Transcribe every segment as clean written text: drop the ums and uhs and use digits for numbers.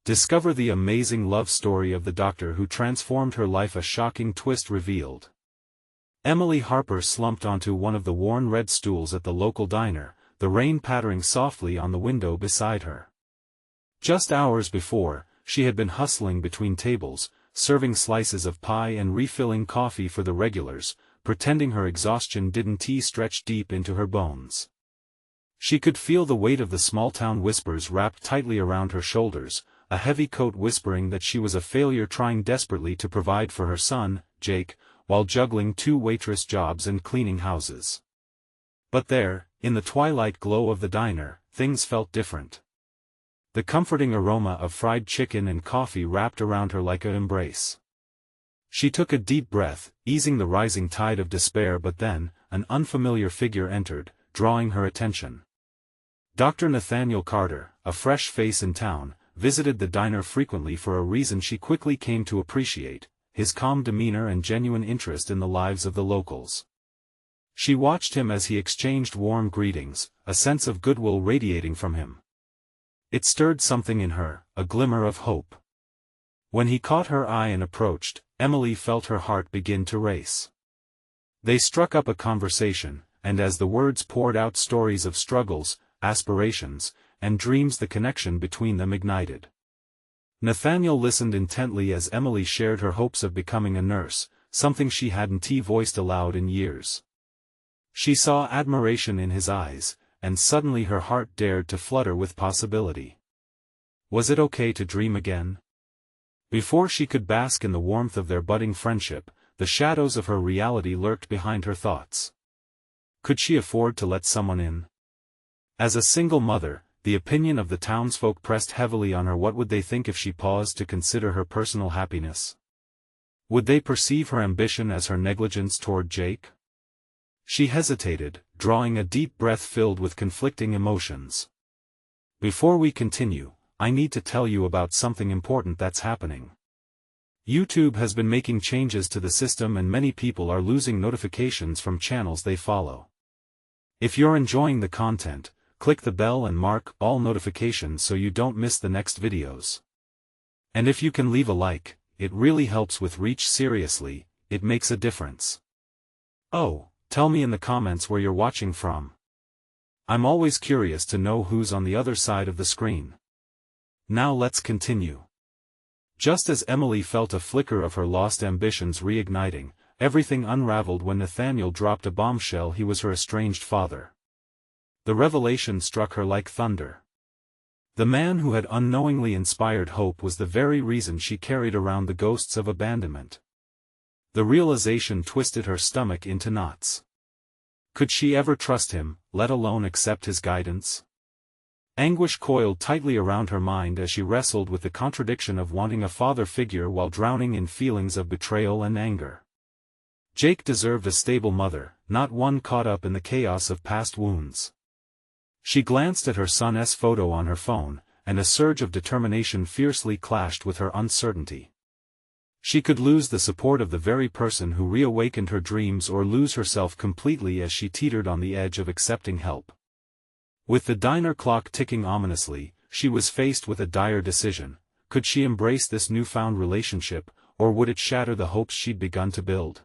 Discover the amazing love story of the doctor who transformed her life. A shocking twist revealed. Emily Harper slumped onto one of the worn red stools at the local diner, the rain pattering softly on the window beside her. Just hours before, she had been hustling between tables, serving slices of pie and refilling coffee for the regulars, pretending her exhaustion didn't stretch deep into her bones. She could feel the weight of the small-town whispers wrapped tightly around her shoulders, a heavy coat whispering that she was a failure trying desperately to provide for her son, Jake, while juggling 2 waitress jobs and cleaning houses. But there, in the twilight glow of the diner, things felt different. The comforting aroma of fried chicken and coffee wrapped around her like an embrace. She took a deep breath, easing the rising tide of despair, but then, an unfamiliar figure entered, drawing her attention. Dr. Nathaniel Carter, a fresh face in town, visited the diner frequently for a reason she quickly came to appreciate: his calm demeanor and genuine interest in the lives of the locals. She watched him as he exchanged warm greetings, a sense of goodwill radiating from him. It stirred something in her, a glimmer of hope. When he caught her eye and approached, Emily felt her heart begin to race. They struck up a conversation, and as the words poured out stories of struggles, aspirations, and dreams, the connection between them ignited. Nathaniel listened intently as Emily shared her hopes of becoming a nurse, something she hadn't voiced aloud in years. She saw admiration in his eyes, and suddenly her heart dared to flutter with possibility. Was it okay to dream again? Before she could bask in the warmth of their budding friendship, the shadows of her reality lurked behind her thoughts. Could she afford to let someone in? As a single mother, the opinion of the townsfolk pressed heavily on her. What would they think if she paused to consider her personal happiness? Would they perceive her ambition as her negligence toward Jake? She hesitated, drawing a deep breath filled with conflicting emotions. Before we continue, I need to tell you about something important that's happening. YouTube has been making changes to the system and many people are losing notifications from channels they follow. If you're enjoying the content, click the bell and mark all notifications so you don't miss the next videos. And if you can leave a like, it really helps with reach. Seriously, it makes a difference. Oh, tell me in the comments where you're watching from. I'm always curious to know who's on the other side of the screen. Now let's continue. Just as Emily felt a flicker of her lost ambitions reigniting, everything unraveled when Nathaniel dropped a bombshell: he was her estranged father. The revelation struck her like thunder. The man who had unknowingly inspired hope was the very reason she carried around the ghosts of abandonment. The realization twisted her stomach into knots. Could she ever trust him, let alone accept his guidance? Anguish coiled tightly around her mind as she wrestled with the contradiction of wanting a father figure while drowning in feelings of betrayal and anger. Jake deserved a stable mother, not one caught up in the chaos of past wounds. She glanced at her son's photo on her phone, and a surge of determination fiercely clashed with her uncertainty. She could lose the support of the very person who reawakened her dreams, or lose herself completely as she teetered on the edge of accepting help. With the diner clock ticking ominously, she was faced with a dire decision. Could she embrace this newfound relationship, or would it shatter the hopes she'd begun to build?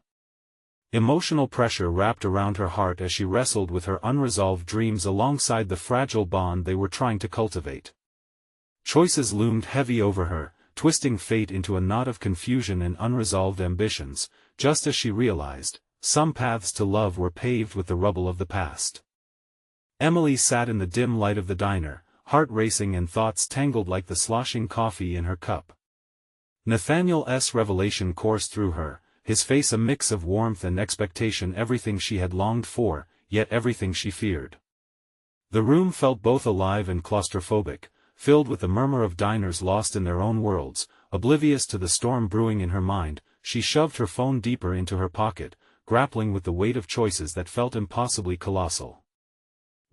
Emotional pressure wrapped around her heart as she wrestled with her unresolved dreams alongside the fragile bond they were trying to cultivate. Choices loomed heavy over her, twisting fate into a knot of confusion and unresolved ambitions. Just as she realized, some paths to love were paved with the rubble of the past. Emily sat in the dim light of the diner, heart racing and thoughts tangled like the sloshing coffee in her cup. Nathaniel's revelation coursed through her, his face a mix of warmth and expectation, everything she had longed for, yet everything she feared. The room felt both alive and claustrophobic, filled with the murmur of diners lost in their own worlds. Oblivious to the storm brewing in her mind, she shoved her phone deeper into her pocket, grappling with the weight of choices that felt impossibly colossal.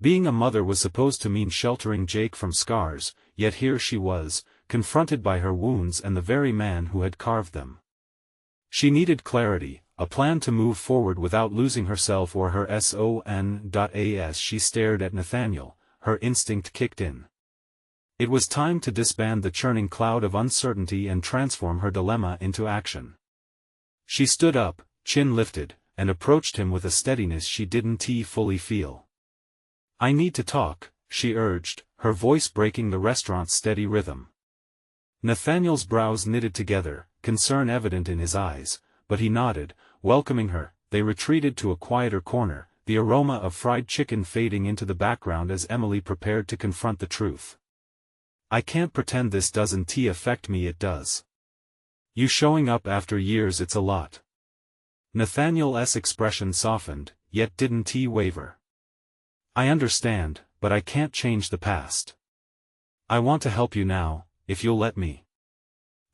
Being a mother was supposed to mean sheltering Jake from scars, yet here she was, confronted by her wounds and the very man who had carved them. She needed clarity, a plan to move forward without losing herself or her son. As she stared at Nathaniel, her instinct kicked in. It was time to disband the churning cloud of uncertainty and transform her dilemma into action. She stood up, chin lifted, and approached him with a steadiness she didn't fully feel. "I need to talk," she urged, her voice breaking the restaurant's steady rhythm. Nathaniel's brows knitted together, concern evident in his eyes, but he nodded, welcoming her. They retreated to a quieter corner, the aroma of fried chicken fading into the background as Emily prepared to confront the truth. "I can't pretend this doesn't affect me, it does. You showing up after years, it's a lot." Nathaniel's expression softened, yet didn't waver. "I understand, but I can't change the past. I want to help you now, if you'll let me."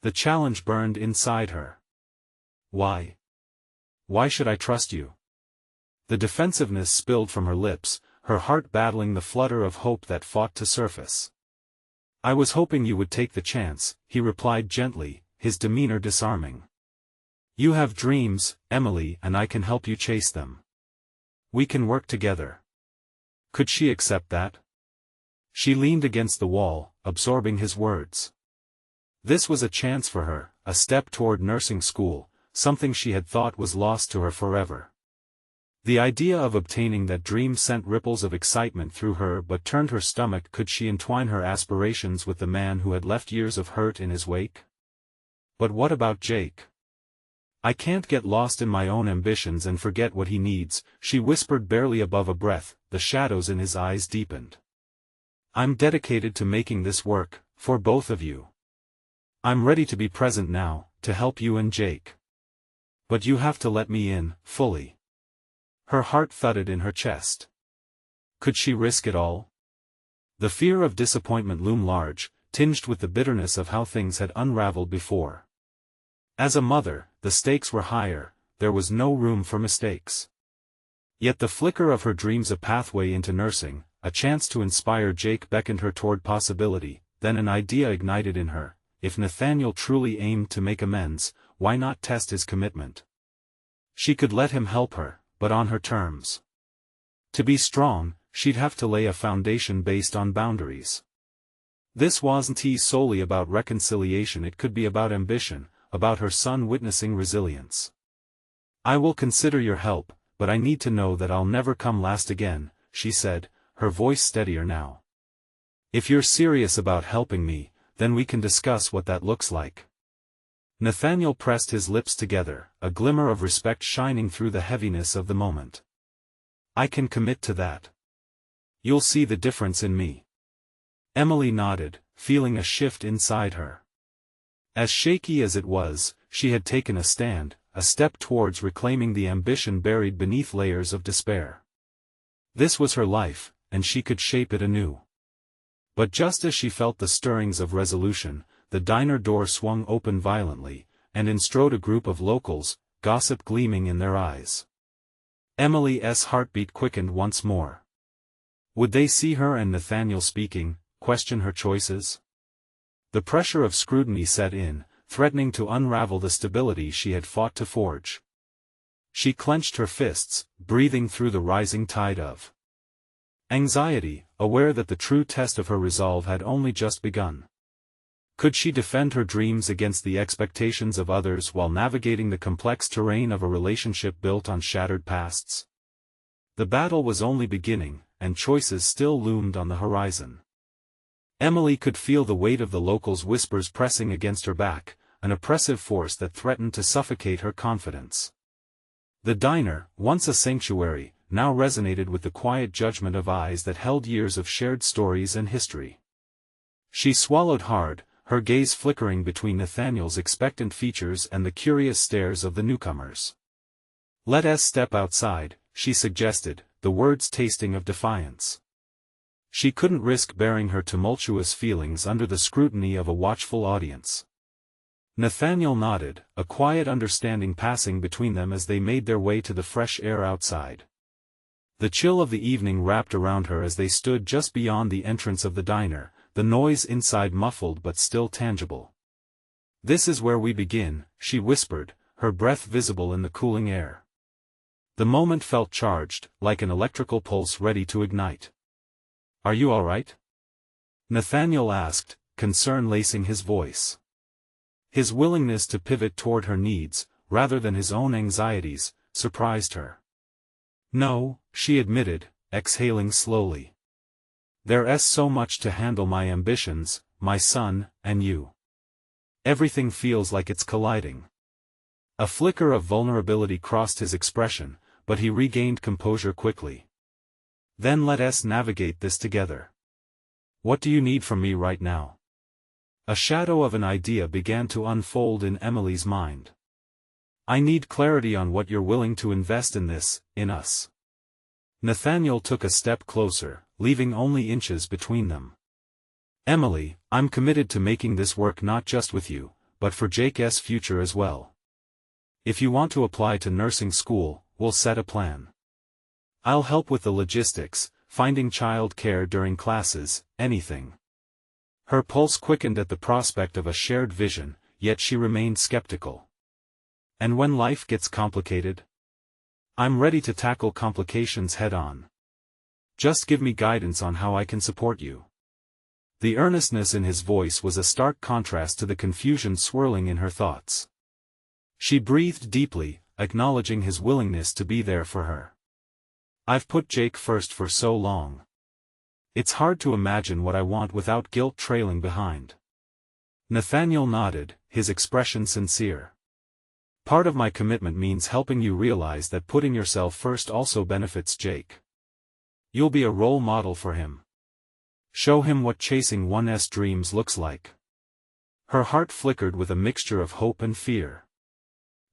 The challenge burned inside her. "Why? Why should I trust you?" The defensiveness spilled from her lips, her heart battling the flutter of hope that fought to surface. "I was hoping you would take the chance," he replied gently, his demeanor disarming. "You have dreams, Emily, and I can help you chase them. We can work together." Could she accept that? She leaned against the wall, absorbing his words. This was a chance for her, a step toward nursing school, something she had thought was lost to her forever. The idea of obtaining that dream sent ripples of excitement through her but turned her stomach. Could she entwine her aspirations with the man who had left years of hurt in his wake? But what about Jake? "I can't get lost in my own ambitions and forget what he needs," she whispered barely above a breath, the shadows in his eyes deepened. "I'm dedicated to making this work, for both of you. I'm ready to be present now, to help you and Jake. But you have to let me in, fully." Her heart thudded in her chest. Could she risk it all? The fear of disappointment loomed large, tinged with the bitterness of how things had unraveled before. As a mother, the stakes were higher, there was no room for mistakes. Yet the flicker of her dreams, a pathway into nursing, a chance to inspire Jake, beckoned her toward possibility. Then an idea ignited in her: if Nathaniel truly aimed to make amends, why not test his commitment? She could let him help her, but on her terms. To be strong, she'd have to lay a foundation based on boundaries. This wasn't solely about reconciliation, it could be about ambition, about her son witnessing resilience. "I will consider your help, but I need to know that I'll never come last again," she said, her voice steadier now. "If you're serious about helping me, then we can discuss what that looks like." Nathaniel pressed his lips together, a glimmer of respect shining through the heaviness of the moment. "I can commit to that. You'll see the difference in me." Emily nodded, feeling a shift inside her. As shaky as it was, she had taken a stand, a step towards reclaiming the ambition buried beneath layers of despair. This was her life, and she could shape it anew. But just as she felt the stirrings of resolution, the diner door swung open violently, and in strode a group of locals, gossip gleaming in their eyes. Emily's heartbeat quickened once more. Would they see her and Nathaniel speaking, question her choices? The pressure of scrutiny set in, threatening to unravel the stability she had fought to forge. She clenched her fists, breathing through the rising tide of anxiety, aware that the true test of her resolve had only just begun. Could she defend her dreams against the expectations of others while navigating the complex terrain of a relationship built on shattered pasts? The battle was only beginning, and choices still loomed on the horizon. Emily could feel the weight of the locals' whispers pressing against her back, an oppressive force that threatened to suffocate her confidence. The diner, once a sanctuary, now resonated with the quiet judgment of eyes that held years of shared stories and history. She swallowed hard, her gaze flickering between Nathaniel's expectant features and the curious stares of the newcomers. "Let us step outside," she suggested, the words tasting of defiance. She couldn't risk bearing her tumultuous feelings under the scrutiny of a watchful audience. Nathaniel nodded, a quiet understanding passing between them as they made their way to the fresh air outside. The chill of the evening wrapped around her as they stood just beyond the entrance of the diner, the noise inside muffled but still tangible. "This is where we begin," she whispered, her breath visible in the cooling air. The moment felt charged, like an electrical pulse ready to ignite. "Are you all right?" Nathaniel asked, concern lacing his voice. His willingness to pivot toward her needs, rather than his own anxieties, surprised her. No, she admitted, exhaling slowly. There's so much to handle: my ambitions, my son, and you. Everything feels like it's colliding. A flicker of vulnerability crossed his expression, but he regained composure quickly. Then let's navigate this together. What do you need from me right now? A shadow of an idea began to unfold in Emily's mind. I need clarity on what you're willing to invest in this, in us. Nathaniel took a step closer, leaving only inches between them. Emily, I'm committed to making this work not just with you, but for Jake's future as well. If you want to apply to nursing school, we'll set a plan. I'll help with the logistics, finding child care during classes, anything. Her pulse quickened at the prospect of a shared vision, yet she remained skeptical. And when life gets complicated? I'm ready to tackle complications head-on. Just give me guidance on how I can support you. The earnestness in his voice was a stark contrast to the confusion swirling in her thoughts. She breathed deeply, acknowledging his willingness to be there for her. I've put Jake first for so long. It's hard to imagine what I want without guilt trailing behind. Nathaniel nodded, his expression sincere. Part of my commitment means helping you realize that putting yourself first also benefits Jake. You'll be a role model for him. Show him what chasing one's dreams looks like. Her heart flickered with a mixture of hope and fear.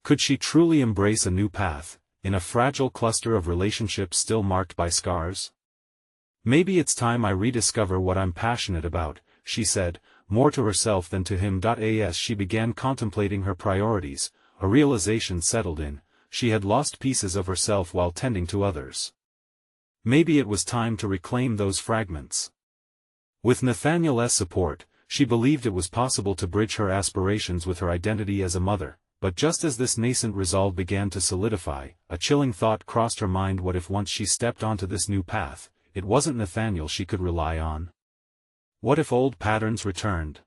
Could she truly embrace a new path, in a fragile cluster of relationships still marked by scars? Maybe it's time I rediscover what I'm passionate about, she said, more to herself than to him. As she began contemplating her priorities, a realization settled in: she had lost pieces of herself while tending to others. Maybe it was time to reclaim those fragments. With Nathaniel's support, she believed it was possible to bridge her aspirations with her identity as a mother, but just as this nascent resolve began to solidify, a chilling thought crossed her mind: what if once she stepped onto this new path, it wasn't Nathaniel she could rely on? What if old patterns returned?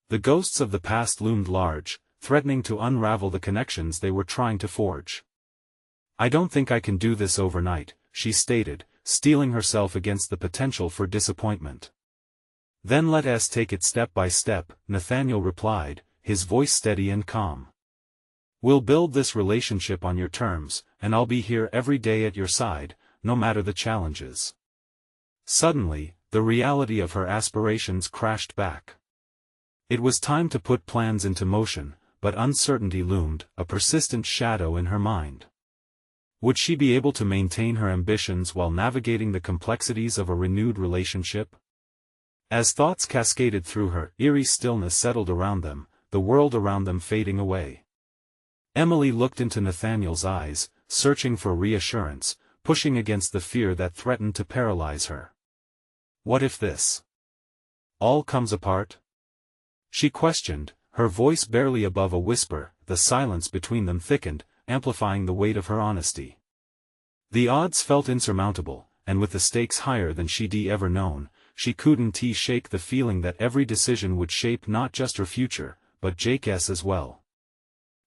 The ghosts of the past loomed large, threatening to unravel the connections they were trying to forge. I don't think I can do this overnight, she stated, steeling herself against the potential for disappointment. Then let's take it step by step, Nathaniel replied, his voice steady and calm. We'll build this relationship on your terms, and I'll be here every day at your side, no matter the challenges. Suddenly, the reality of her aspirations crashed back. It was time to put plans into motion, but uncertainty loomed, a persistent shadow in her mind. Would she be able to maintain her ambitions while navigating the complexities of a renewed relationship? As thoughts cascaded through her, eerie stillness settled around them, the world around them fading away. Emily looked into Nathaniel's eyes, searching for reassurance, pushing against the fear that threatened to paralyze her. What if this all comes apart? She questioned, her voice barely above a whisper. The silence between them thickened, amplifying the weight of her honesty. The odds felt insurmountable, and with the stakes higher than she'd ever known, she couldn't shake the feeling that every decision would shape not just her future, but Jake's as well.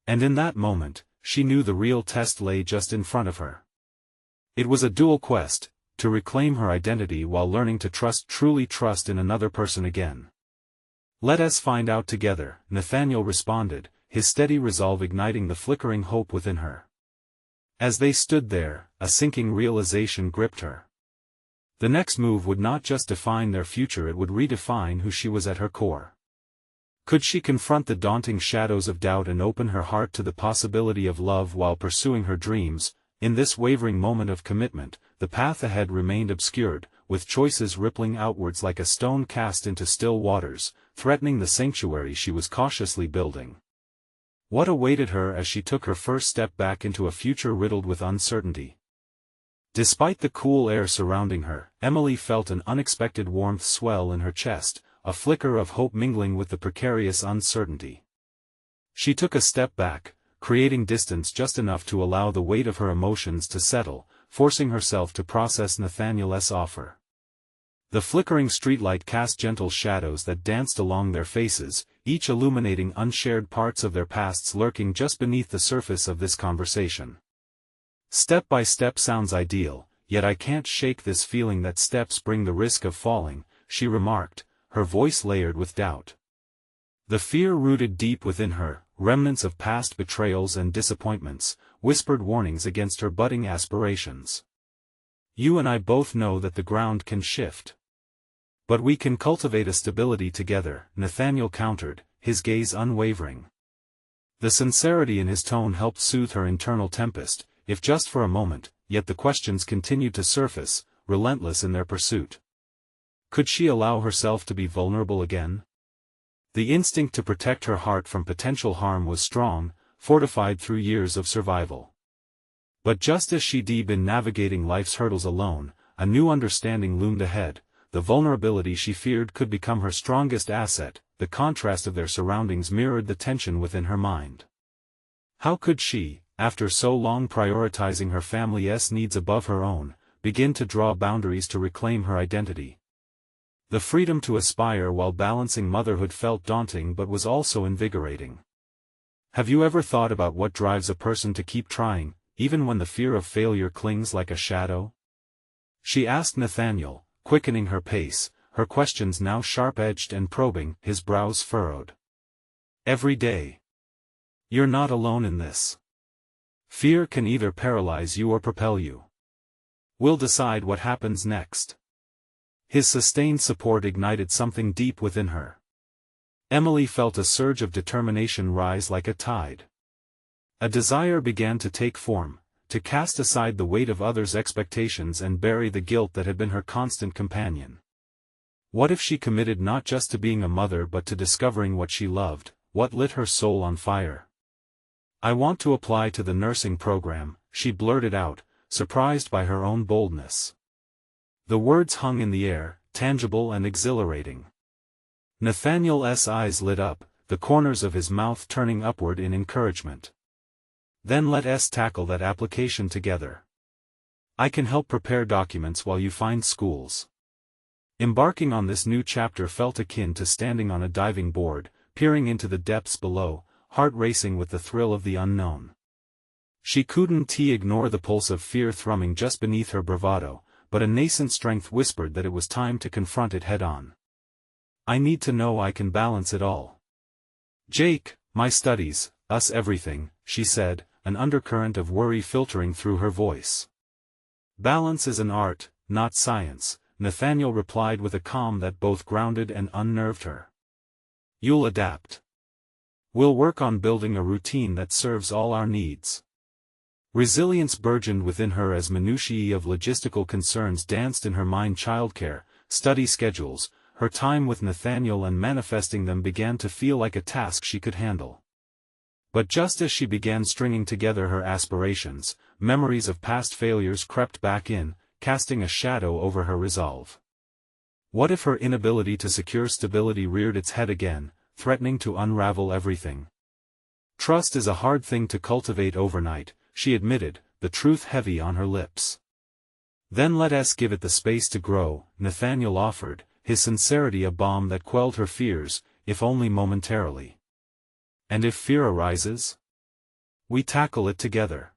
And in that moment, she knew the real test lay just in front of her. It was a dual quest, to reclaim her identity while learning to truly trust in another person again. Let us find out together, Nathaniel responded, his steady resolve igniting the flickering hope within her. As they stood there, a sinking realization gripped her. The next move would not just define their future, it would redefine who she was at her core. Could she confront the daunting shadows of doubt and open her heart to the possibility of love while pursuing her dreams? In this wavering moment of commitment, the path ahead remained obscured, with choices rippling outwards like a stone cast into still waters, threatening the sanctuary she was cautiously building. What awaited her as she took her first step back into a future riddled with uncertainty? Despite the cool air surrounding her, Emily felt an unexpected warmth swell in her chest, a flicker of hope mingling with the precarious uncertainty. She took a step back, creating distance just enough to allow the weight of her emotions to settle, forcing herself to process Nathaniel's offer. The flickering streetlight cast gentle shadows that danced along their faces, each illuminating unshared parts of their pasts lurking just beneath the surface of this conversation. Step by step sounds ideal, yet I can't shake this feeling that steps bring the risk of falling, she remarked, her voice layered with doubt. The fear rooted deep within her, remnants of past betrayals and disappointments, whispered warnings against her budding aspirations. You and I both know that the ground can shift. But we can cultivate a stability together, Nathaniel countered, his gaze unwavering. The sincerity in his tone helped soothe her internal tempest, if just for a moment, yet the questions continued to surface, relentless in their pursuit. Could she allow herself to be vulnerable again? The instinct to protect her heart from potential harm was strong, fortified through years of survival. But just as she'd been navigating life's hurdles alone, a new understanding loomed ahead. The vulnerability she feared could become her strongest asset. The contrast of their surroundings mirrored the tension within her mind. How could she, after so long prioritizing her family's needs above her own, begin to draw boundaries to reclaim her identity? The freedom to aspire while balancing motherhood felt daunting but was also invigorating. Have you ever thought about what drives a person to keep trying, even when the fear of failure clings like a shadow? She asked Nathaniel, quickening her pace, her questions now sharp-edged and probing, his brows furrowed. Every day. You're not alone in this. Fear can either paralyze you or propel you. We'll decide what happens next. His sustained support ignited something deep within her. Emily felt a surge of determination rise like a tide. A desire began to take form, to cast aside the weight of others' expectations and bury the guilt that had been her constant companion. What if she committed not just to being a mother but to discovering what she loved, what lit her soul on fire? I want to apply to the nursing program, she blurted out, surprised by her own boldness. The words hung in the air, tangible and exhilarating. Nathaniel's eyes lit up, the corners of his mouth turning upward in encouragement. Then let us tackle that application together. I can help prepare documents while you find schools. Embarking on this new chapter felt akin to standing on a diving board, peering into the depths below, heart racing with the thrill of the unknown. She couldn't ignore the pulse of fear thrumming just beneath her bravado, but a nascent strength whispered that it was time to confront it head-on. I need to know I can balance it all. Jake, my studies, us everything, she said, an undercurrent of worry filtering through her voice. Balance is an art, not science, Nathaniel replied with a calm that both grounded and unnerved her. You'll adapt. We'll work on building a routine that serves all our needs. Resilience burgeoned within her as minutiae of logistical concerns danced in her mind. Childcare, study schedules, her time with Nathaniel and manifesting them began to feel like a task she could handle. But just as she began stringing together her aspirations, memories of past failures crept back in, casting a shadow over her resolve. What if her inability to secure stability reared its head again, threatening to unravel everything? Trust is a hard thing to cultivate overnight, she admitted, the truth heavy on her lips. Then let us give it the space to grow, Nathaniel offered, his sincerity a balm that quelled her fears, if only momentarily. And if fear arises? We tackle it together.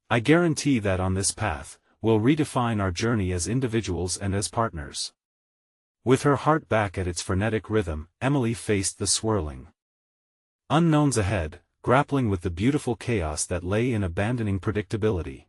I guarantee that on this path, we'll redefine our journey as individuals and as partners. With her heart back at its frenetic rhythm, Emily faced the swirling unknowns ahead, grappling with the beautiful chaos that lay in abandoning predictability.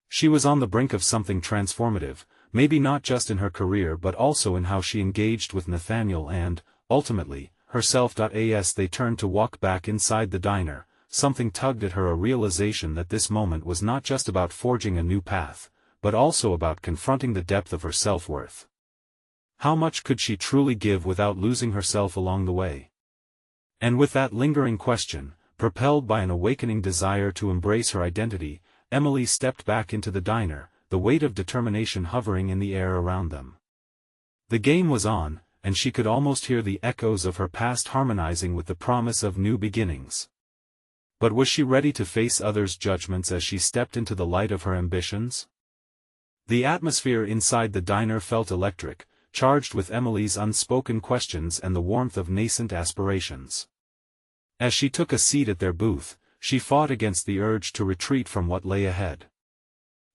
She was on the brink of something transformative, maybe not just in her career but also in how she engaged with Nathaniel and, ultimately, herself. As they turned to walk back inside the diner, something tugged at her, a realization that this moment was not just about forging a new path, but also about confronting the depth of her self-worth. How much could she truly give without losing herself along the way? And with that lingering question, propelled by an awakening desire to embrace her identity, Emily stepped back into the diner, the weight of determination hovering in the air around them. The game was on, and she could almost hear the echoes of her past harmonizing with the promise of new beginnings. But was she ready to face others' judgments as she stepped into the light of her ambitions? The atmosphere inside the diner felt electric, charged with Emily's unspoken questions and the warmth of nascent aspirations. As she took a seat at their booth, she fought against the urge to retreat from what lay ahead.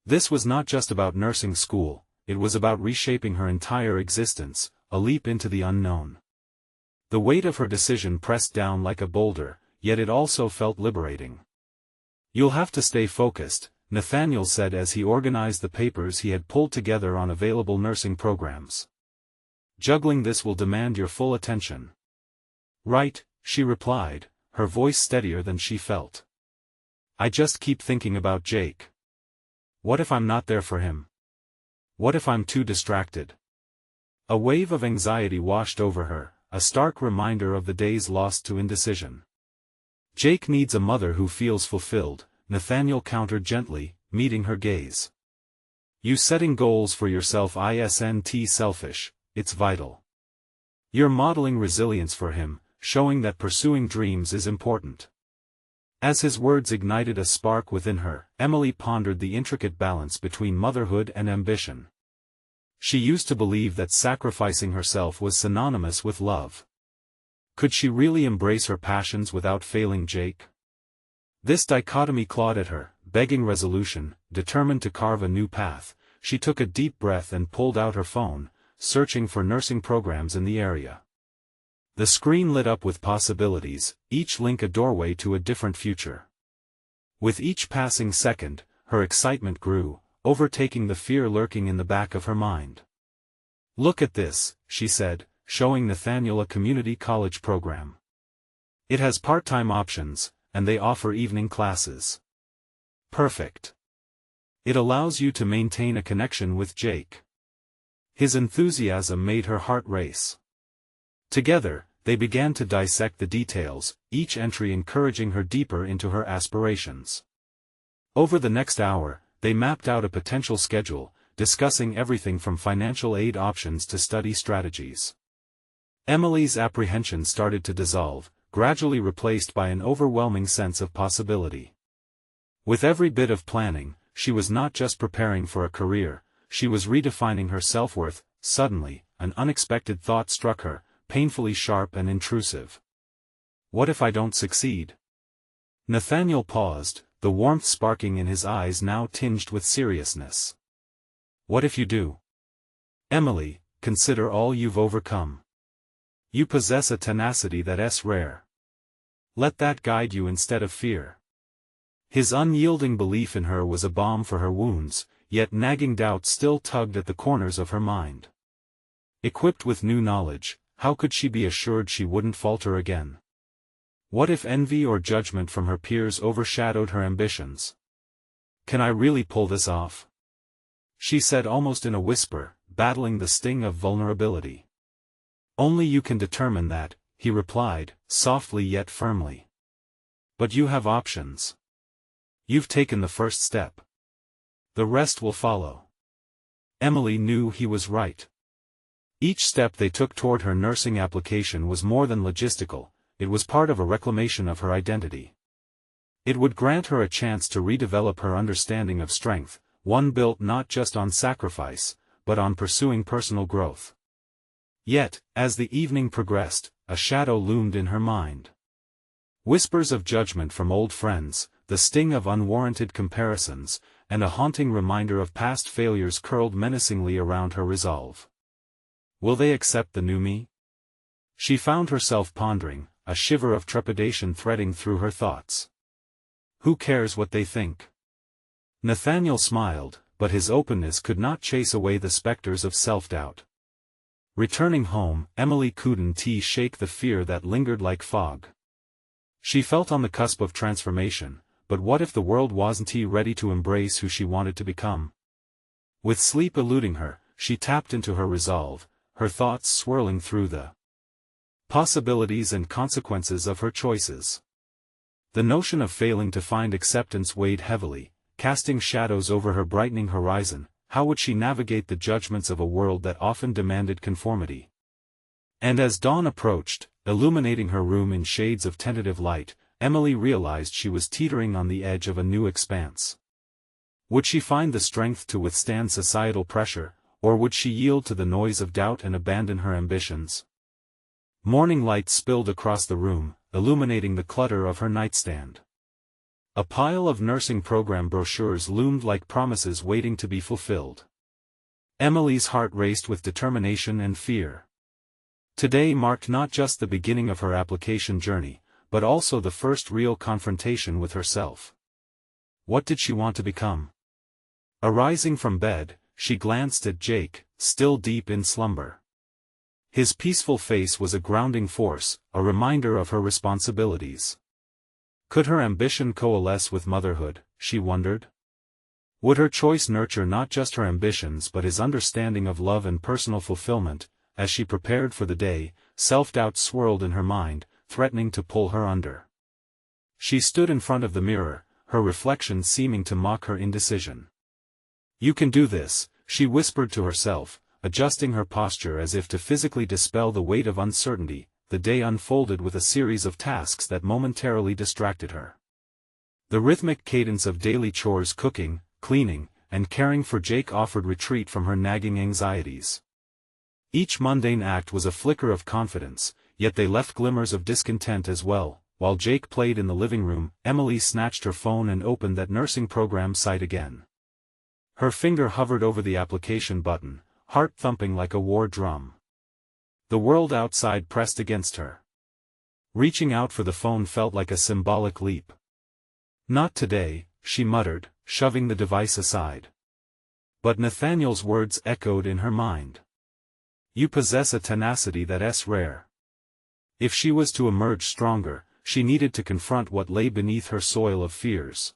This was not just about nursing school, it was about reshaping her entire existence, a leap into the unknown. The weight of her decision pressed down like a boulder, yet it also felt liberating. "You'll have to stay focused," Nathaniel said as he organized the papers he had pulled together on available nursing programs. "Juggling this will demand your full attention." "Right," she replied, her voice steadier than she felt. "I just keep thinking about Jake. What if I'm not there for him? What if I'm too distracted?" A wave of anxiety washed over her, a stark reminder of the days lost to indecision. "Jake needs a mother who feels fulfilled," Nathaniel countered gently, meeting her gaze. "You setting goals for yourself isn't selfish, it's vital. You're modeling resilience for him, showing that pursuing dreams is important." As his words ignited a spark within her, Emily pondered the intricate balance between motherhood and ambition. She used to believe that sacrificing herself was synonymous with love. Could she really embrace her passions without failing Jake? This dichotomy clawed at her, begging resolution. Determined to carve a new path, she took a deep breath and pulled out her phone, searching for nursing programs in the area. The screen lit up with possibilities, each link a doorway to a different future. With each passing second, her excitement grew, overtaking the fear lurking in the back of her mind. "Look at this," she said, showing Nathaniel a community college program. "It has part-time options, and they offer evening classes. Perfect. It allows you to maintain a connection with Jake." His enthusiasm made her heart race. Together, they began to dissect the details, each entry encouraging her deeper into her aspirations. Over the next hour, they mapped out a potential schedule, discussing everything from financial aid options to study strategies. Emily's apprehension started to dissolve, gradually replaced by an overwhelming sense of possibility. With every bit of planning, she was not just preparing for a career, she was redefining her self-worth. Suddenly, an unexpected thought struck her, painfully sharp and intrusive. "What if I don't succeed?" Nathaniel paused, the warmth sparking in his eyes now tinged with seriousness. "What if you do? Emily, consider all you've overcome. You possess a tenacity that's rare. Let that guide you instead of fear." His unyielding belief in her was a balm for her wounds, yet nagging doubt still tugged at the corners of her mind. Equipped with new knowledge, how could she be assured she wouldn't falter again? What if envy or judgment from her peers overshadowed her ambitions? "Can I really pull this off?" she said almost in a whisper, battling the sting of vulnerability. "Only you can determine that," he replied, softly yet firmly. "But you have options. You've taken the first step. The rest will follow." Emily knew he was right. Each step they took toward her nursing application was more than logistical, it was part of a reclamation of her identity. It would grant her a chance to redevelop her understanding of strength, one built not just on sacrifice, but on pursuing personal growth. Yet, as the evening progressed, a shadow loomed in her mind. Whispers of judgment from old friends, the sting of unwarranted comparisons, and a haunting reminder of past failures curled menacingly around her resolve. Will they accept the new me? She found herself pondering, a shiver of trepidation threading through her thoughts. Who cares what they think? Nathaniel smiled, but his openness could not chase away the specters of self-doubt. Returning home, Emily couldn't shake the fear that lingered like fog. She felt on the cusp of transformation, but what if the world wasn't ready to embrace who she wanted to become? With sleep eluding her, she tapped into her resolve, her thoughts swirling through the possibilities and consequences of her choices. The notion of failing to find acceptance weighed heavily, casting shadows over her brightening horizon. How would she navigate the judgments of a world that often demanded conformity? And as dawn approached, illuminating her room in shades of tentative light, Emily realized she was teetering on the edge of a new expanse. Would she find the strength to withstand societal pressure, or would she yield to the noise of doubt and abandon her ambitions? Morning light spilled across the room, illuminating the clutter of her nightstand. A pile of nursing program brochures loomed like promises waiting to be fulfilled. Emily's heart raced with determination and fear. Today marked not just the beginning of her application journey, but also the first real confrontation with herself. What did she want to become? Arising from bed, she glanced at Jake, still deep in slumber. His peaceful face was a grounding force, a reminder of her responsibilities. Could her ambition coalesce with motherhood, she wondered? Would her choice nurture not just her ambitions but his understanding of love and personal fulfillment? As she prepared for the day, self-doubt swirled in her mind, threatening to pull her under. She stood in front of the mirror, her reflection seeming to mock her indecision. "You can do this," she whispered to herself, adjusting her posture as if to physically dispel the weight of uncertainty. The day unfolded with a series of tasks that momentarily distracted her. The rhythmic cadence of daily chores, cooking, cleaning, and caring for Jake offered retreat from her nagging anxieties. Each mundane act was a flicker of confidence, yet they left glimmers of discontent as well. While Jake played in the living room, Emily snatched her phone and opened that nursing program site again. Her finger hovered over the application button, heart thumping like a war drum. The world outside pressed against her. Reaching out for the phone felt like a symbolic leap. "Not today," she muttered, shoving the device aside. But Nathaniel's words echoed in her mind. "You possess a tenacity that's rare." If she was to emerge stronger, she needed to confront what lay beneath her soil of fears.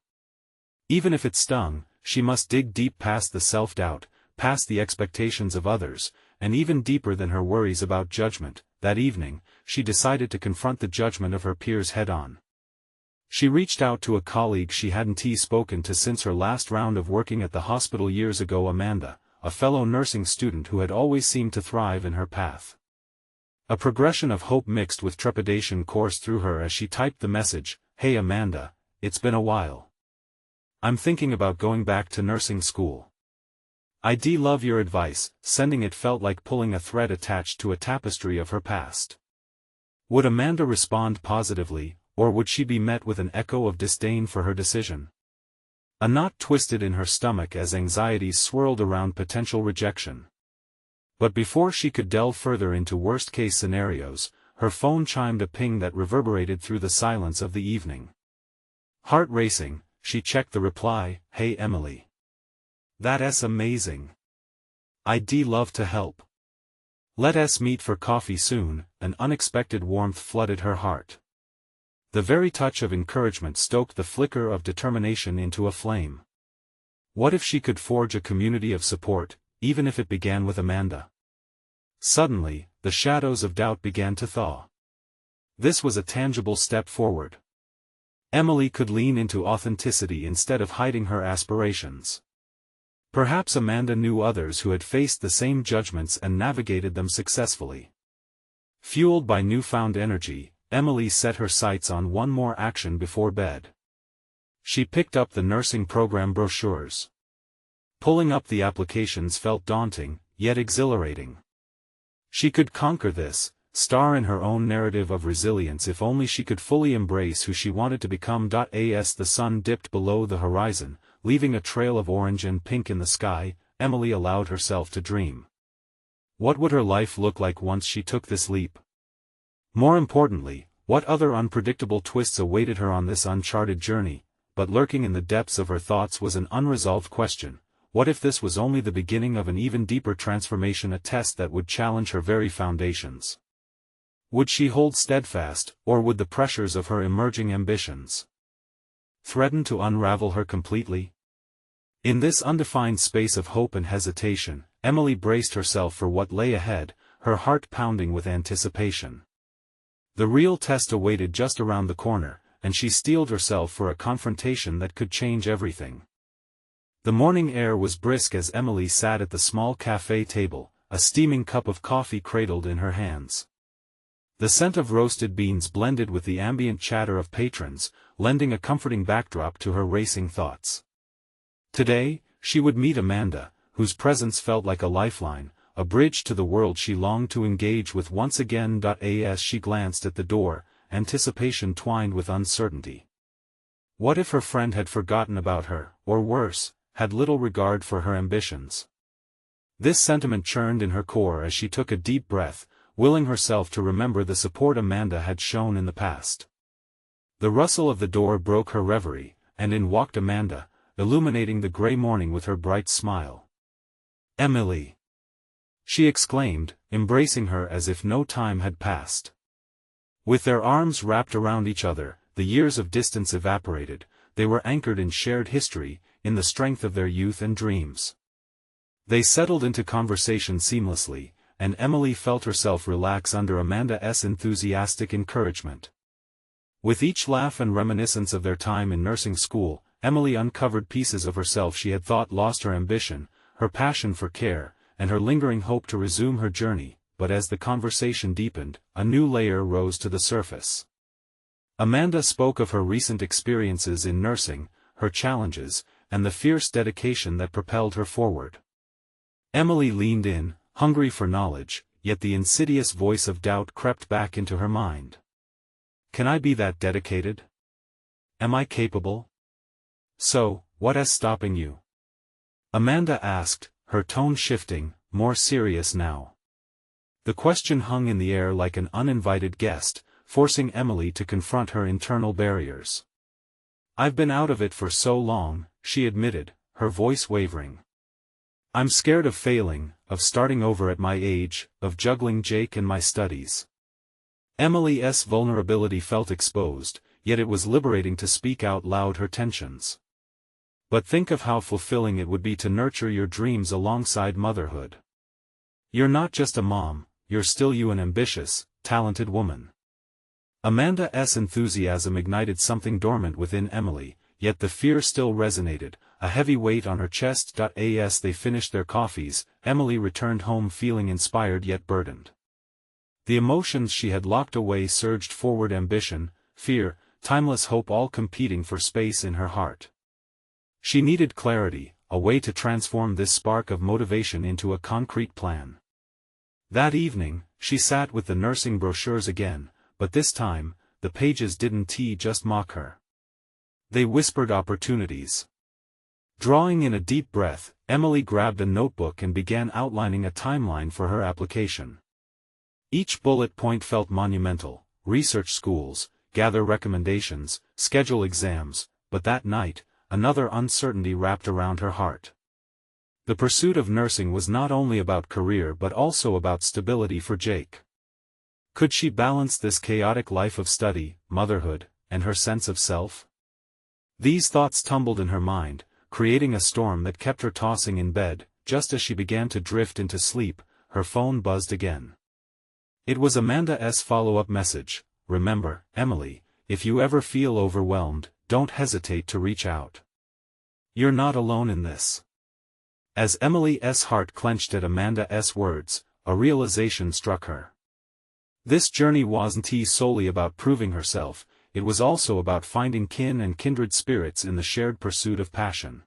Even if it stung, she must dig deep past the self-doubt, past the expectations of others, and even deeper than her worries about judgment. That evening, she decided to confront the judgment of her peers head-on. She reached out to a colleague she hadn't spoken to since her last round of working at the hospital years ago, Amanda, a fellow nursing student who had always seemed to thrive in her path. A progression of hope mixed with trepidation coursed through her as she typed the message, "Hey Amanda, it's been a while. I'm thinking about going back to nursing school. I'd love your advice." Sending it felt like pulling a thread attached to a tapestry of her past. Would Amanda respond positively, or would she be met with an echo of disdain for her decision? A knot twisted in her stomach as anxieties swirled around potential rejection. But before she could delve further into worst-case scenarios, her phone chimed a ping that reverberated through the silence of the evening. Heart racing, she checked the reply, "Hey Emily. That's amazing. I'd love to help. Let's meet for coffee soon." An unexpected warmth flooded her heart. The very touch of encouragement stoked the flicker of determination into a flame. What if she could forge a community of support, even if it began with Amanda? Suddenly, the shadows of doubt began to thaw. This was a tangible step forward. Emily could lean into authenticity instead of hiding her aspirations. Perhaps Amanda knew others who had faced the same judgments and navigated them successfully. Fueled by newfound energy, Emily set her sights on one more action before bed. She picked up the nursing program brochures. Pulling up the applications felt daunting, yet exhilarating. She could conquer this, star in her own narrative of resilience if only she could fully embrace who she wanted to become. As the sun dipped below the horizon, leaving a trail of orange and pink in the sky, Emily allowed herself to dream. What would her life look like once she took this leap? More importantly, what other unpredictable twists awaited her on this uncharted journey? But lurking in the depths of her thoughts was an unresolved question. What if this was only the beginning of an even deeper transformation, a test that would challenge her very foundations? Would she hold steadfast, or would the pressures of her emerging ambitions threaten to unravel her completely? In this undefined space of hope and hesitation, Emily braced herself for what lay ahead, her heart pounding with anticipation. The real test awaited just around the corner, and she steeled herself for a confrontation that could change everything. The morning air was brisk as Emily sat at the small cafe table, a steaming cup of coffee cradled in her hands. The scent of roasted beans blended with the ambient chatter of patrons, lending a comforting backdrop to her racing thoughts. Today, she would meet Amanda, whose presence felt like a lifeline, a bridge to the world she longed to engage with once again. As she glanced at the door, anticipation twined with uncertainty. What if her friend had forgotten about her, or worse, had little regard for her ambitions? This sentiment churned in her core as she took a deep breath, willing herself to remember the support Amanda had shown in the past. The rustle of the door broke her reverie, and in walked Amanda, illuminating the gray morning with her bright smile. "Emily!" she exclaimed, embracing her as if no time had passed. With their arms wrapped around each other, the years of distance evaporated, they were anchored in shared history, in the strength of their youth and dreams. They settled into conversation seamlessly, and Emily felt herself relax under Amanda's enthusiastic encouragement. With each laugh and reminiscence of their time in nursing school, Emily uncovered pieces of herself she had thought lost: her ambition, her passion for care, and her lingering hope to resume her journey. But as the conversation deepened, a new layer rose to the surface. Amanda spoke of her recent experiences in nursing, her challenges, and the fierce dedication that propelled her forward. Emily leaned in, hungry for knowledge, yet the insidious voice of doubt crept back into her mind. Can I be that dedicated? Am I capable? So, what is stopping you? Amanda asked, her tone shifting, more serious now. The question hung in the air like an uninvited guest, forcing Emily to confront her internal barriers. I've been out of it for so long, she admitted, her voice wavering. I'm scared of failing, of starting over at my age, of juggling Jake and my studies. Emily's vulnerability felt exposed, yet it was liberating to speak out loud her tensions. But think of how fulfilling it would be to nurture your dreams alongside motherhood. You're not just a mom, you're still an ambitious, talented woman. Amanda's enthusiasm ignited something dormant within Emily, yet the fear still resonated, a heavy weight on her chest. As they finished their coffees, Emily returned home feeling inspired yet burdened. The emotions she had locked away surged forward: ambition, fear, timeless hope, all competing for space in her heart. She needed clarity, a way to transform this spark of motivation into a concrete plan. That evening, she sat with the nursing brochures again, but this time, the pages didn't just mock her. They whispered opportunities. Drawing in a deep breath, Emily grabbed a notebook and began outlining a timeline for her application. Each bullet point felt monumental: research schools, gather recommendations, schedule exams. But that night, another uncertainty wrapped around her heart. The pursuit of nursing was not only about career but also about stability for Jake. Could she balance this chaotic life of study, motherhood, and her sense of self? These thoughts tumbled in her mind, creating a storm that kept her tossing in bed. Just as she began to drift into sleep, her phone buzzed again. It was Amanda's follow-up message: remember, Emily, if you ever feel overwhelmed, don't hesitate to reach out. You're not alone in this. As Emily's heart clenched at Amanda's words, a realization struck her. This journey wasn't solely about proving herself, it was also about finding kin and kindred spirits in the shared pursuit of passion.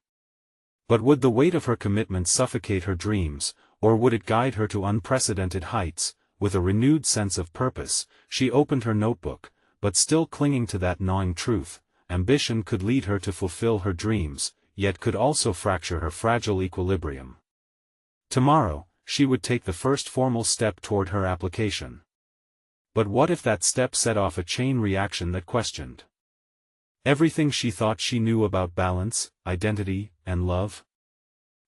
But would the weight of her commitment suffocate her dreams, or would it guide her to unprecedented heights? With a renewed sense of purpose, she opened her notebook, but still clinging to that gnawing truth: ambition could lead her to fulfill her dreams, yet could also fracture her fragile equilibrium. Tomorrow, she would take the first formal step toward her application. But what if that step set off a chain reaction that questioned everything she thought she knew about balance, identity, and love?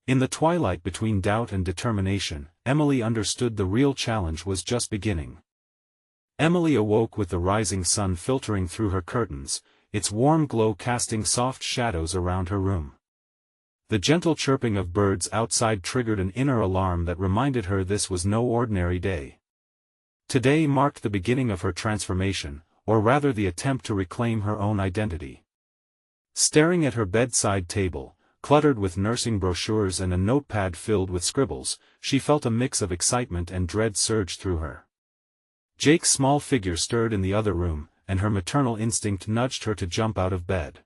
In the twilight between doubt and determination, Emily understood the real challenge was just beginning. Emily awoke with the rising sun filtering through her curtains, its warm glow casting soft shadows around her room. The gentle chirping of birds outside triggered an inner alarm that reminded her this was no ordinary day. Today marked the beginning of her transformation, or rather the attempt to reclaim her own identity. Staring at her bedside table, cluttered with nursing brochures and a notepad filled with scribbles, she felt a mix of excitement and dread surge through her. Jake's small figure stirred in the other room, and her maternal instinct nudged her to jump out of bed.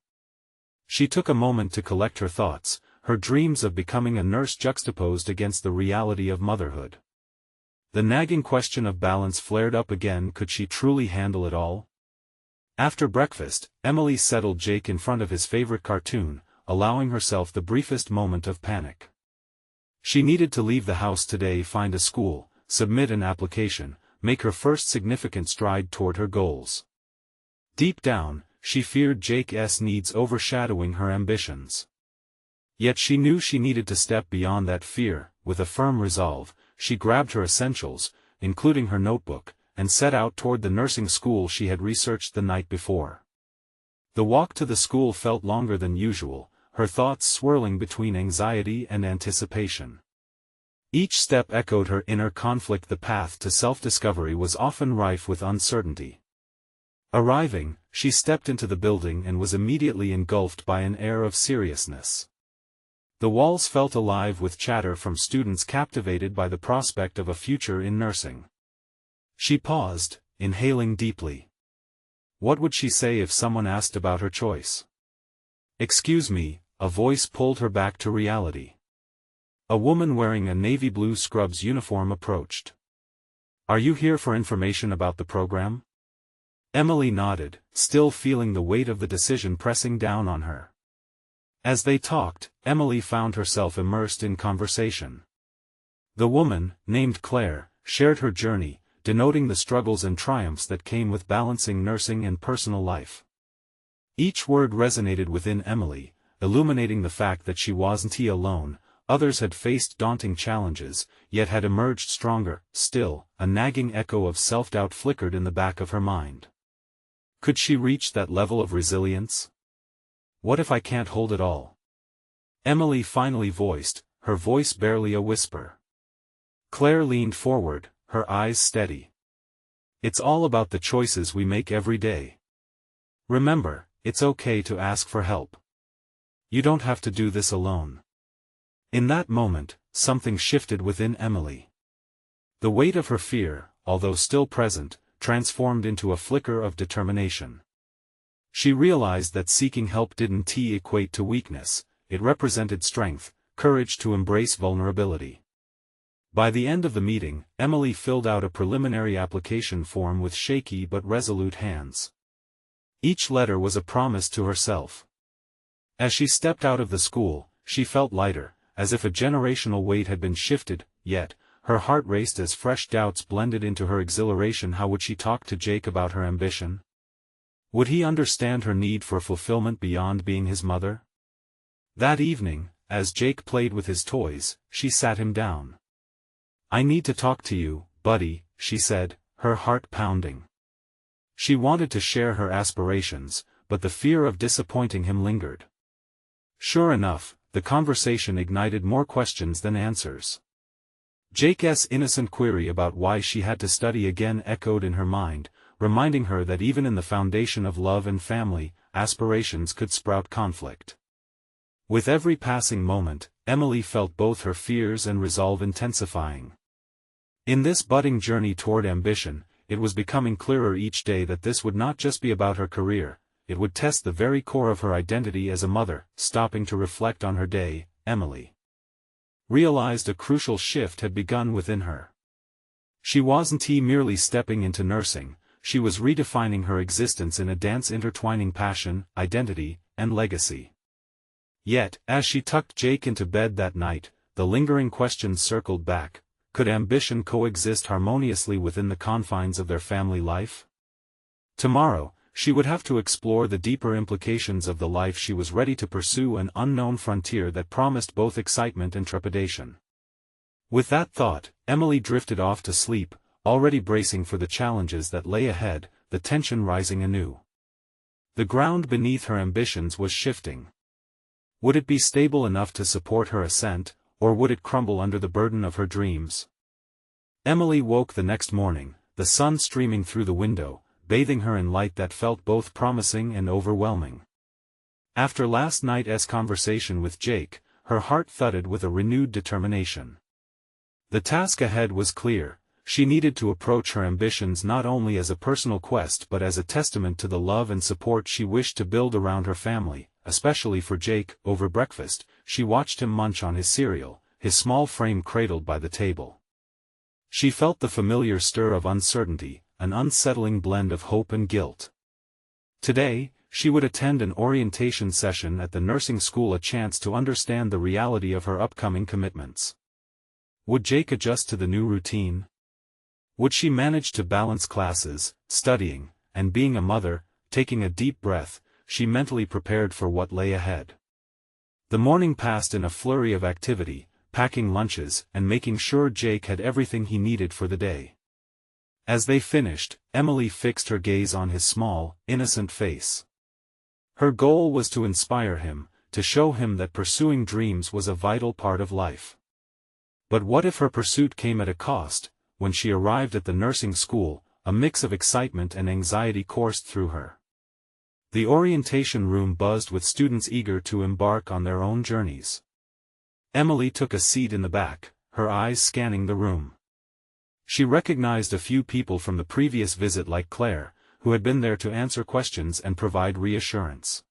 She took a moment to collect her thoughts, her dreams of becoming a nurse juxtaposed against the reality of motherhood. The nagging question of balance flared up again: could she truly handle it all? After breakfast, Emily settled Jake in front of his favorite cartoon, allowing herself the briefest moment of panic. She needed to leave the house today, find a school, submit an application, make her first significant stride toward her goals. Deep down, she feared Jake's needs overshadowing her ambitions. Yet she knew she needed to step beyond that fear. With a firm resolve, she grabbed her essentials, including her notebook, and set out toward the nursing school she had researched the night before. The walk to the school felt longer than usual, her thoughts swirling between anxiety and anticipation. Each step echoed her inner conflict. The path to self-discovery was often rife with uncertainty. Arriving, she stepped into the building and was immediately engulfed by an air of seriousness. The walls felt alive with chatter from students captivated by the prospect of a future in nursing. She paused, inhaling deeply. What would she say if someone asked about her choice? "Excuse me," a voice pulled her back to reality. A woman wearing a navy blue scrubs uniform approached. "Are you here for information about the program?" Emily nodded, still feeling the weight of the decision pressing down on her. As they talked, Emily found herself immersed in conversation. The woman, named Claire, shared her journey, denoting the struggles and triumphs that came with balancing nursing and personal life. Each word resonated within Emily, illuminating the fact that she wasn't alone. Others had faced daunting challenges, yet had emerged stronger. Still, a nagging echo of self-doubt flickered in the back of her mind. Could she reach that level of resilience? What if I can't hold it all? Emily finally voiced, her voice barely a whisper. Claire leaned forward, her eyes steady. It's all about the choices we make every day. Remember, it's okay to ask for help. You don't have to do this alone. In that moment, something shifted within Emily. The weight of her fear, although still present, transformed into a flicker of determination. She realized that seeking help didn't equate to weakness, it represented strength, courage to embrace vulnerability. By the end of the meeting, Emily filled out a preliminary application form with shaky but resolute hands. Each letter was a promise to herself. As she stepped out of the school, she felt lighter, as if a generational weight had been shifted, yet, her heart raced as fresh doubts blended into her exhilaration. How would she talk to Jake about her ambition? Would he understand her need for fulfillment beyond being his mother? That evening, as Jake played with his toys, she sat him down. "I need to talk to you, buddy," she said, her heart pounding. She wanted to share her aspirations, but the fear of disappointing him lingered. Sure enough, the conversation ignited more questions than answers. Jake's innocent query about why she had to study again echoed in her mind, reminding her that even in the foundation of love and family, aspirations could sprout conflict. With every passing moment, Emily felt both her fears and resolve intensifying. In this budding journey toward ambition, it was becoming clearer each day that this would not just be about her career, it would test the very core of her identity as a mother. Stopping to reflect on her day, Emily realized a crucial shift had begun within her. She wasn't merely stepping into nursing, she was redefining her existence in a dance intertwining passion, identity, and legacy. Yet, as she tucked Jake into bed that night, the lingering questions circled back. Could ambition coexist harmoniously within the confines of their family life? Tomorrow, she would have to explore the deeper implications of the life she was ready to pursue, an unknown frontier that promised both excitement and trepidation. With that thought, Emily drifted off to sleep, already bracing for the challenges that lay ahead, the tension rising anew. The ground beneath her ambitions was shifting. Would it be stable enough to support her ascent, or would it crumble under the burden of her dreams? Emily woke the next morning, the sun streaming through the window, bathing her in light that felt both promising and overwhelming. After last night's conversation with Jake, her heart thudded with a renewed determination. The task ahead was clear. She needed to approach her ambitions not only as a personal quest but as a testament to the love and support she wished to build around her family, especially for Jake. Over breakfast, she watched him munch on his cereal, his small frame cradled by the table. She felt the familiar stir of uncertainty, an unsettling blend of hope and guilt. Today, she would attend an orientation session at the nursing school, a chance to understand the reality of her upcoming commitments. Would Jake adjust to the new routine? Would she manage to balance classes, studying, and being a mother? Taking a deep breath, she mentally prepared for what lay ahead. The morning passed in a flurry of activity, packing lunches and making sure Jake had everything he needed for the day. As they finished, Emily fixed her gaze on his small, innocent face. Her goal was to inspire him, to show him that pursuing dreams was a vital part of life. But what if her pursuit came at a cost? When she arrived at the nursing school, a mix of excitement and anxiety coursed through her. The orientation room buzzed with students eager to embark on their own journeys. Emily took a seat in the back, her eyes scanning the room. She recognized a few people from the previous visit, like Claire, who had been there to answer questions and provide reassurance.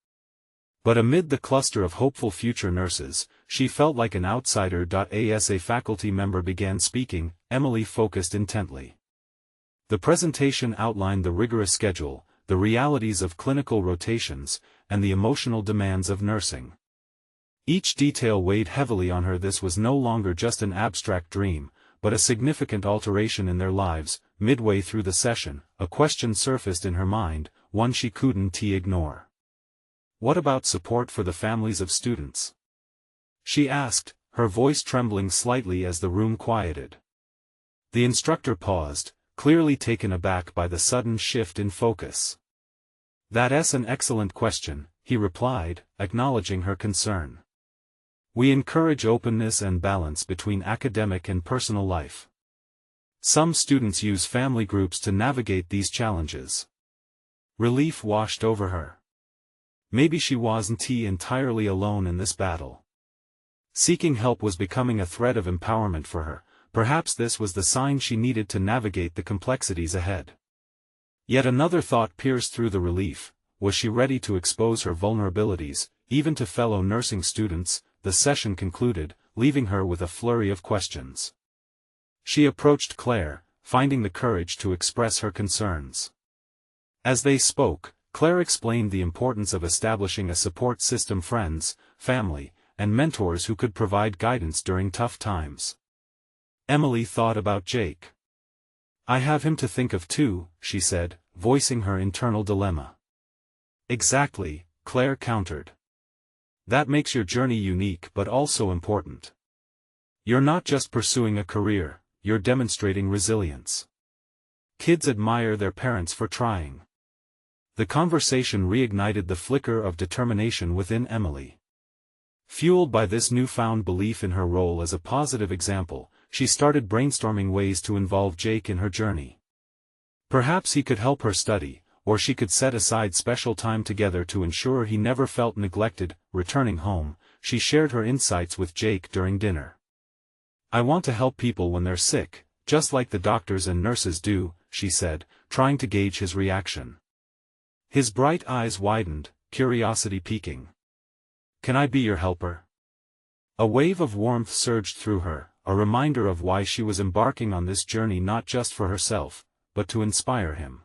But amid the cluster of hopeful future nurses, she felt like an outsider. As a faculty member began speaking, Emily focused intently. The presentation outlined the rigorous schedule, the realities of clinical rotations, and the emotional demands of nursing. Each detail weighed heavily on her. This was no longer just an abstract dream, but a significant alteration in their lives. Midway through the session, a question surfaced in her mind, one she couldn't ignore. What about support for the families of students? She asked, her voice trembling slightly as the room quieted. The instructor paused, clearly taken aback by the sudden shift in focus. "That's an excellent question," he replied, acknowledging her concern. "We encourage openness and balance between academic and personal life. Some students use family groups to navigate these challenges." Relief washed over her. Maybe she wasn't entirely alone in this battle. Seeking help was becoming a thread of empowerment for her. Perhaps this was the sign she needed to navigate the complexities ahead. Yet another thought pierced through the relief. Was she ready to expose her vulnerabilities, even to fellow nursing students? The session concluded, leaving her with a flurry of questions. She approached Claire, finding the courage to express her concerns. As they spoke, Claire explained the importance of establishing a support system: friends, family, and mentors who could provide guidance during tough times. Emily thought about Jake. "I have him to think of too," she said, voicing her internal dilemma. "Exactly," Claire countered. "That makes your journey unique but also important. You're not just pursuing a career, you're demonstrating resilience. Kids admire their parents for trying." The conversation reignited the flicker of determination within Emily. Fueled by this newfound belief in her role as a positive example, she started brainstorming ways to involve Jake in her journey. Perhaps he could help her study, or she could set aside special time together to ensure he never felt neglected. Returning home, she shared her insights with Jake during dinner. "I want to help people when they're sick, just like the doctors and nurses do," she said, trying to gauge his reaction. His bright eyes widened, curiosity peaking. "Can I be your helper?" A wave of warmth surged through her, a reminder of why she was embarking on this journey, not just for herself, but to inspire him.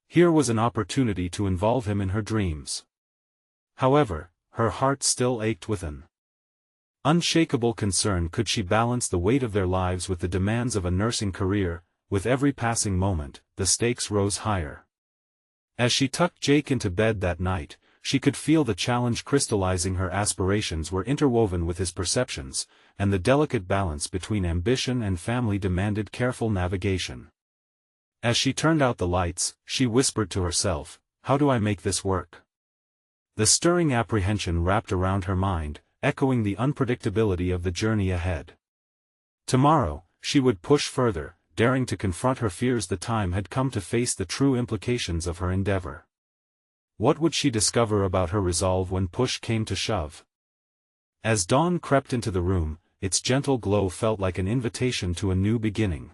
Here was an opportunity to involve him in her dreams. However, her heart still ached with an unshakable concern. Could she balance the weight of their lives with the demands of a nursing career? With every passing moment, the stakes rose higher. As she tucked Jake into bed that night, she could feel the challenge crystallizing. Her aspirations were interwoven with his perceptions, and the delicate balance between ambition and family demanded careful navigation. As she turned out the lights, she whispered to herself, "How do I make this work?" The stirring apprehension wrapped around her mind, echoing the unpredictability of the journey ahead. Tomorrow, she would push further, daring to confront her fears. The time had come to face the true implications of her endeavor. What would she discover about her resolve when push came to shove? As dawn crept into the room, its gentle glow felt like an invitation to a new beginning.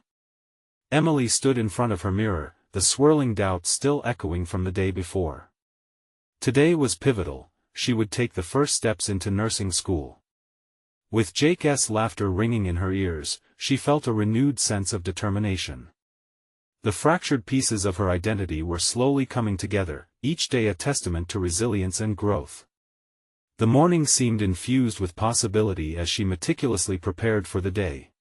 Emily stood in front of her mirror, the swirling doubts still echoing from the day before. Today was pivotal, she would take the first steps into nursing school. With Jake's laughter ringing in her ears, she felt a renewed sense of determination. The fractured pieces of her identity were slowly coming together, each day a testament to resilience and growth. The morning seemed infused with possibility as she meticulously prepared for the day.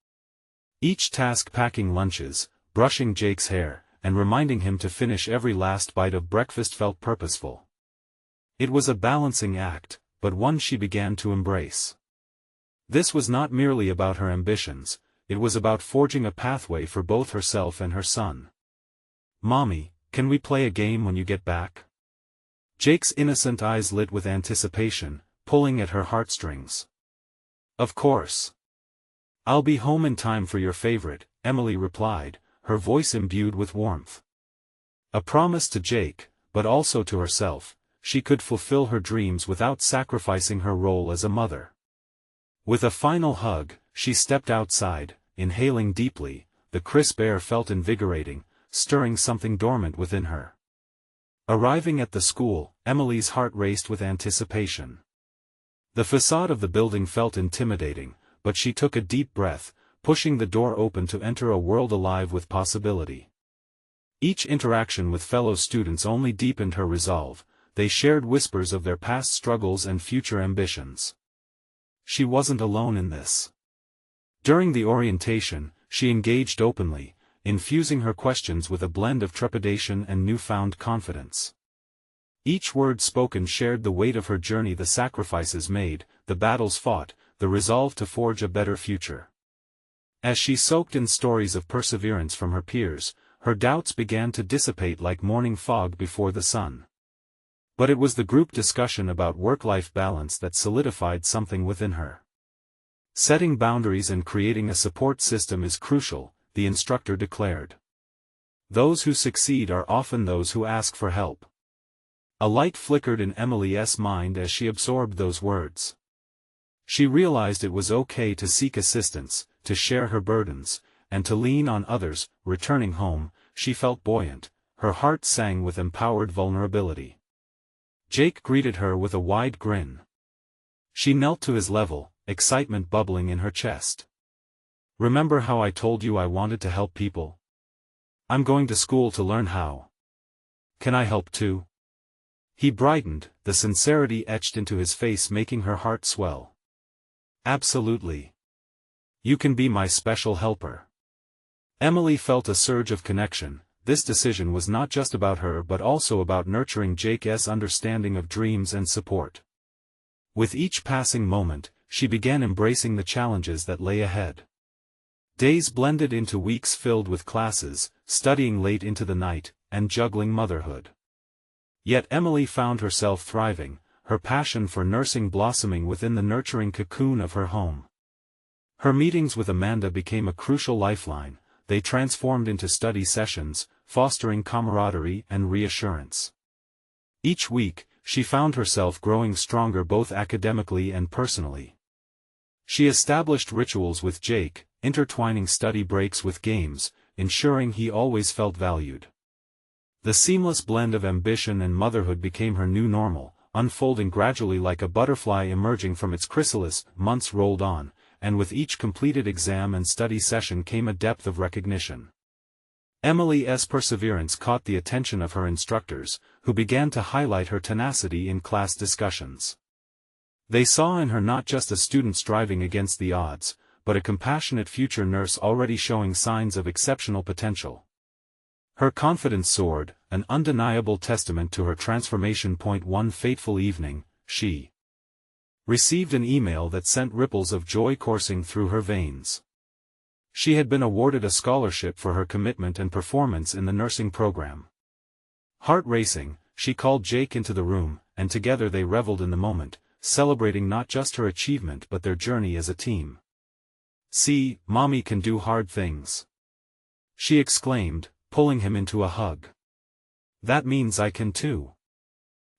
Each task packing lunches, brushing Jake's hair, and reminding him to finish every last bite of breakfast felt purposeful. It was a balancing act, but one she began to embrace. This was not merely about her ambitions, it was about forging a pathway for both herself and her son. "Mommy, can we play a game when you get back?" Jake's innocent eyes lit with anticipation, pulling at her heartstrings. "Of course. I'll be home in time for your favorite," Emily replied, her voice imbued with warmth. A promise to Jake, but also to herself, she could fulfill her dreams without sacrificing her role as a mother. With a final hug, she stepped outside, inhaling deeply. The crisp air felt invigorating, stirring something dormant within her. Arriving at the school, Emily's heart raced with anticipation. The facade of the building felt intimidating, but she took a deep breath, pushing the door open to enter a world alive with possibility. Each interaction with fellow students only deepened her resolve. They shared whispers of their past struggles and future ambitions. She wasn't alone in this. During the orientation, she engaged openly, infusing her questions with a blend of trepidation and newfound confidence. Each word spoken shared the weight of her journey, the sacrifices made, the battles fought, the resolve to forge a better future. As she soaked in stories of perseverance from her peers, her doubts began to dissipate like morning fog before the sun. But it was the group discussion about work-life balance that solidified something within her. "Setting boundaries and creating a support system is crucial," the instructor declared. "Those who succeed are often those who ask for help." A light flickered in Emily's mind as she absorbed those words. She realized it was okay to seek assistance, to share her burdens, and to lean on others. Returning home, she felt buoyant, her heart sang with empowered vulnerability. Jake greeted her with a wide grin. She knelt to his level, excitement bubbling in her chest. "Remember how I told you I wanted to help people? I'm going to school to learn how. Can I help too?" He brightened, the sincerity etched into his face making her heart swell. "Absolutely. You can be my special helper." Emily felt a surge of connection. This decision was not just about her but also about nurturing Jake's understanding of dreams and support. With each passing moment, she began embracing the challenges that lay ahead. Days blended into weeks filled with classes, studying late into the night, and juggling motherhood. Yet Emily found herself thriving, her passion for nursing blossoming within the nurturing cocoon of her home. Her meetings with Amanda became a crucial lifeline. They transformed into study sessions, fostering camaraderie and reassurance. Each week, she found herself growing stronger both academically and personally. She established rituals with Jake, intertwining study breaks with games, ensuring he always felt valued. The seamless blend of ambition and motherhood became her new normal, unfolding gradually like a butterfly emerging from its chrysalis. Months rolled on, and with each completed exam and study session came a depth of recognition. Emily's perseverance caught the attention of her instructors, who began to highlight her tenacity in class discussions. They saw in her not just a student striving against the odds, but a compassionate future nurse already showing signs of exceptional potential. Her confidence soared, an undeniable testament to her transformation. One fateful evening, she received an email that sent ripples of joy coursing through her veins. She had been awarded a scholarship for her commitment and performance in the nursing program. Heart racing, she called Jake into the room, and together they reveled in the moment, celebrating not just her achievement but their journey as a team. "See, Mommy can do hard things," she exclaimed, pulling him into a hug. "That means I can too,"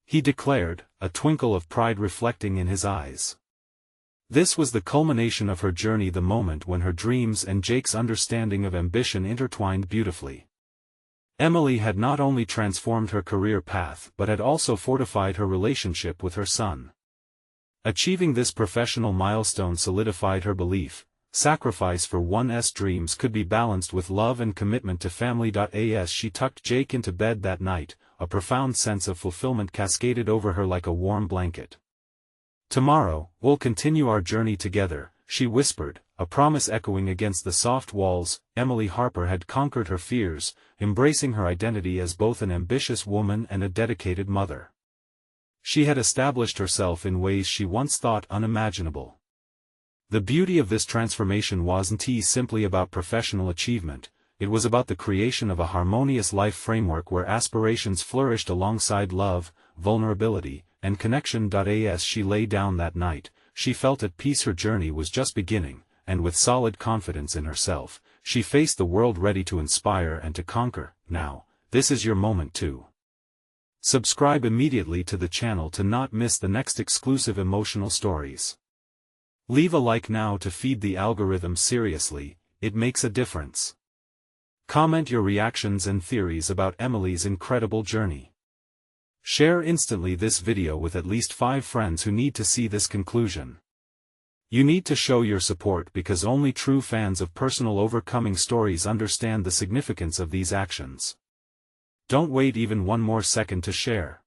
he declared, a twinkle of pride reflecting in his eyes. This was the culmination of her journey, the moment when her dreams and Jake's understanding of ambition intertwined beautifully. Emily had not only transformed her career path but had also fortified her relationship with her son. Achieving this professional milestone solidified her belief: sacrifice for one's dreams could be balanced with love and commitment to family. As she tucked Jake into bed that night, a profound sense of fulfillment cascaded over her like a warm blanket. "Tomorrow, we'll continue our journey together," she whispered, a promise echoing against the soft walls. Emily Harper had conquered her fears, embracing her identity as both an ambitious woman and a dedicated mother. She had established herself in ways she once thought unimaginable. The beauty of this transformation wasn't simply about professional achievement, it was about the creation of a harmonious life framework where aspirations flourished alongside love, vulnerability, and connection. As she lay down that night, she felt at peace. Her journey was just beginning, and with solid confidence in herself, she faced the world ready to inspire and to conquer. Now, this is your moment too. Subscribe immediately to the channel to not miss the next exclusive emotional stories. Leave a like now to feed the algorithm. Seriously, it makes a difference. Comment your reactions and theories about Emily's incredible journey. Share instantly this video with at least 5 friends who need to see this conclusion. You need to show your support because only true fans of personal overcoming stories understand the significance of these actions. Don't wait even one more second to share.